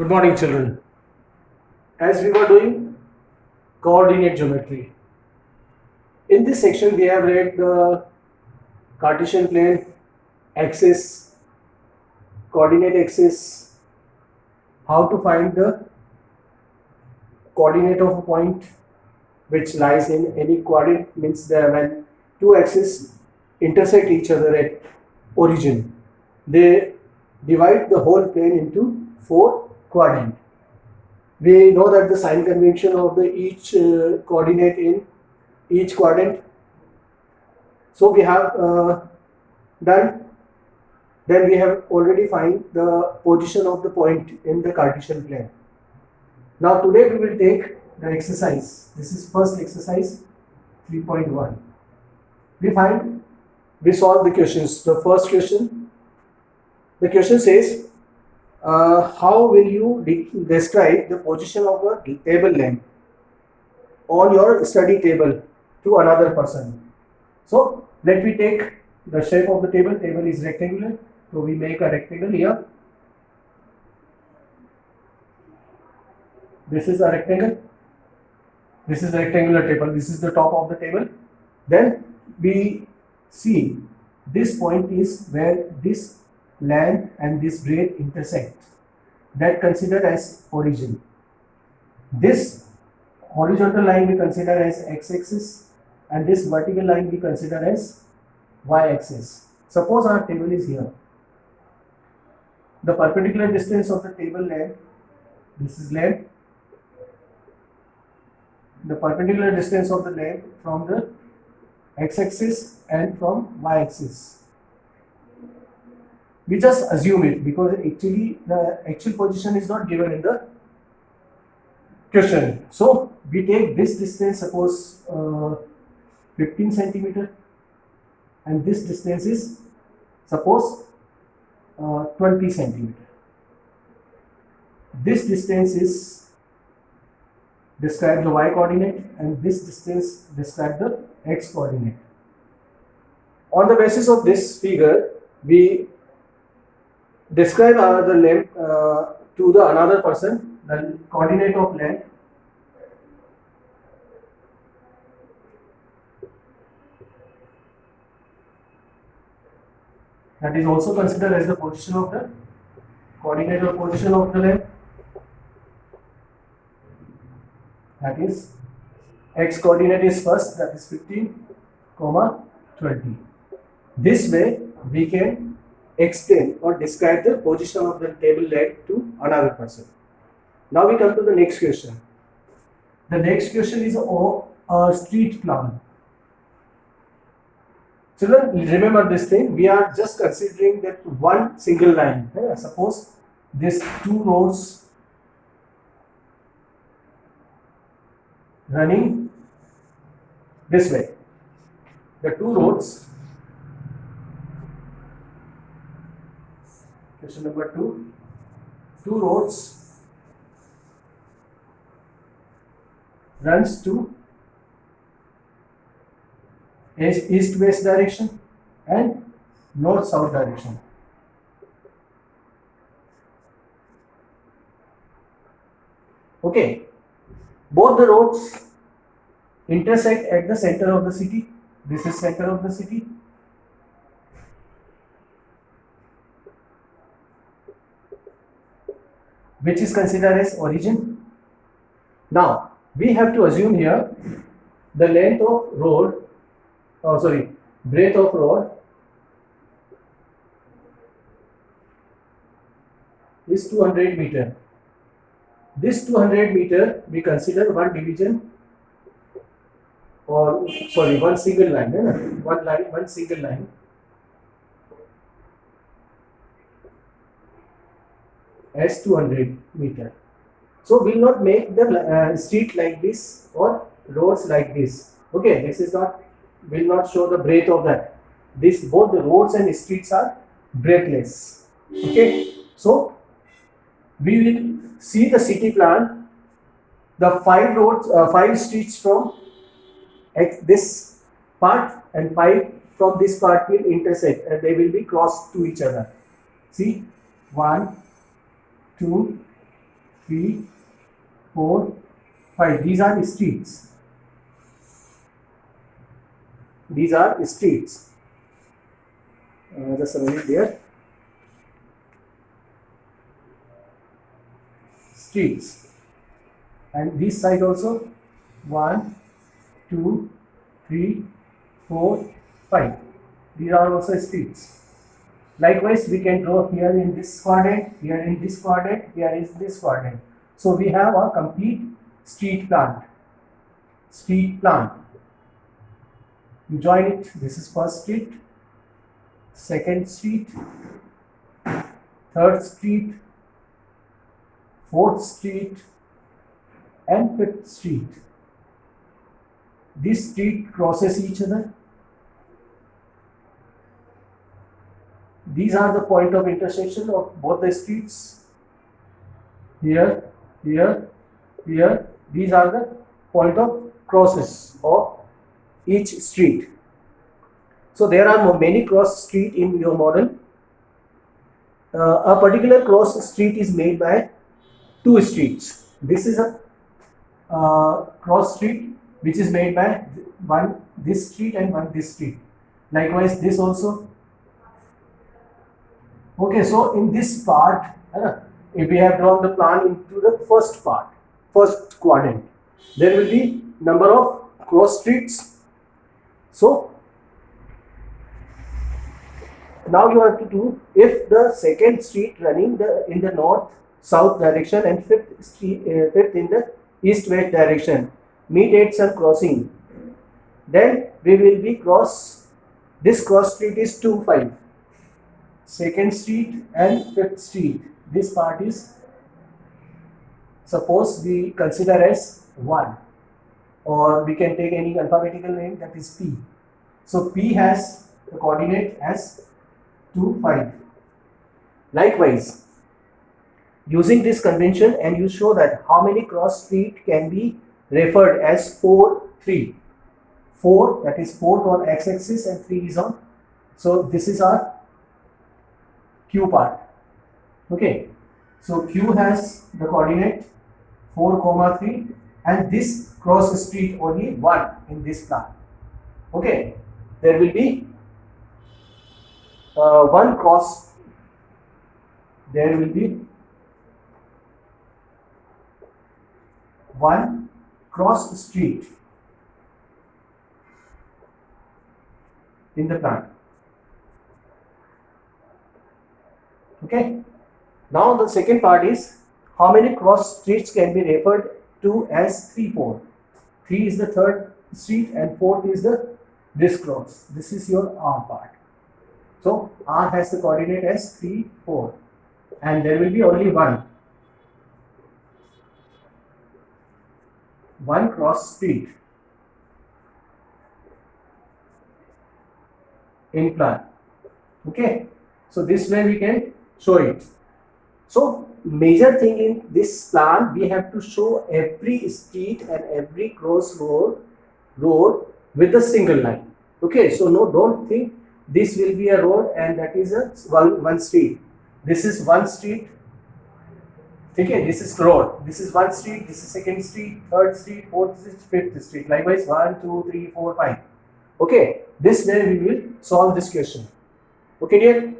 Good morning, children. As we were doing coordinate geometry, in this section we have read the Cartesian plane, axis, coordinate axis, how to find the coordinate of a point which lies in any quadrant, means that when two axes intersect each other at origin, they divide the whole plane into four quadrants. We know that the sign convention of the each coordinate in each quadrant. So we have done. Then we have already find the position of the point in the Cartesian plane. Now today we will take the exercise. This is first exercise 3.1. We solve the questions. The first question. The question says, how will you describe the position of a table lamp on your study table to another person? So let me take the shape of the table. Table is rectangular, so we make a rectangle here. This is a rectangle. This is a rectangular table. This is the top of the table. Then we see this point is where this lamp and this braid intersect. That considered as origin. This horizontal line we consider as x-axis and this vertical line we consider as y-axis. Suppose our table is here. The perpendicular distance of the table lamp, this is lamp. The perpendicular distance of the lamp from the x-axis and from y-axis. We just assume it because actually the actual position is not given in the question. So we take this distance, suppose 15 centimeter, and this distance is suppose 20 centimeter. This distance is describe the y coordinate and this distance describe the x coordinate. On the basis of this figure, we describe the length to the another person, the coordinate of length. That is also considered as the position of the coordinate or position of the length. That is x coordinate is first, that is 15, 20. This way we can explain or describe the position of the table lamp to another person. Now we come to the next question. The next question is a street plan. Children, remember this thing. We are just considering that one single line. Suppose these two roads running this way. The two roads. Question number 2. Two roads runs to east-west direction and north-south direction. Okay, both the roads intersect at the center of the city. This is center of the city. Which is considered as origin. Now we have to assume here the length of road, breadth of road is 200 meter. This 200 meter we consider one division or one single line, one single line. As 200 meter. So we will not make the street like this or roads like this. Okay, this is not, will not show the breadth of that. This both the roads and streets are breadthless. Okay, so we will see the city plan. The 5 roads, 5 streets from this part and 5 from this part will intersect and they will be crossed to each other. See, 1, 2, 3, 4, 5. These are streets. These are streets. Just a minute there. Streets. And this side also 1, 2, 3, 4, 5. These are also streets. Likewise, we can draw here in this quadrant, here in this quadrant, here is this quadrant. So we have a complete street plan. Street plan. You join it. This is first street, second street, third street, fourth street, and fifth street. This street crosses each other. These are the point of intersection of both the streets. Here, here, here. These are the point of crosses of each street. So there are many cross street in your model. A particular cross street is made by two streets. This is a cross street which is made by one this street and one this street. Likewise, this also. Okay, so in this part, if we have drawn the plan into the first part, first quadrant, there will be number of cross streets. So now you have to do, if the second street running in the north-south direction and fifth in the east-west direction meet at some crossing, then we will be this cross street is 2, 5. Second street and fifth street, this part is, suppose we consider as 1, or we can take any alphabetical name, that is P. So P has the coordinate as 2, 5. Likewise, using this convention, and you show that how many cross street can be referred as 4, 3. 4, that is 4 on x-axis and 3 is on. So this is our Q part. Okay, so Q has the coordinate 4, 3, and this cross street only 1 in this plan. Okay, there will be one cross. There will be one cross street in the plan. Okay. Now the second part is how many cross streets can be referred to as 3, 4. 3 is the third street and 4th is this cross. This is your R part. So R has the coordinate as 3, 4, and there will be only one cross street in plan. Okay. So this way we can show it. So major thing in this plan, we have to show every street and every cross road with a single line. Okay, so no, don't think this will be a road and that is a one street. This is one street. Okay, this is road. This is one street. This is second street, third street, fourth street, fifth street. Likewise, 1, 2, 3, 4, 5. Okay, this way we will solve this question. Okay, dear.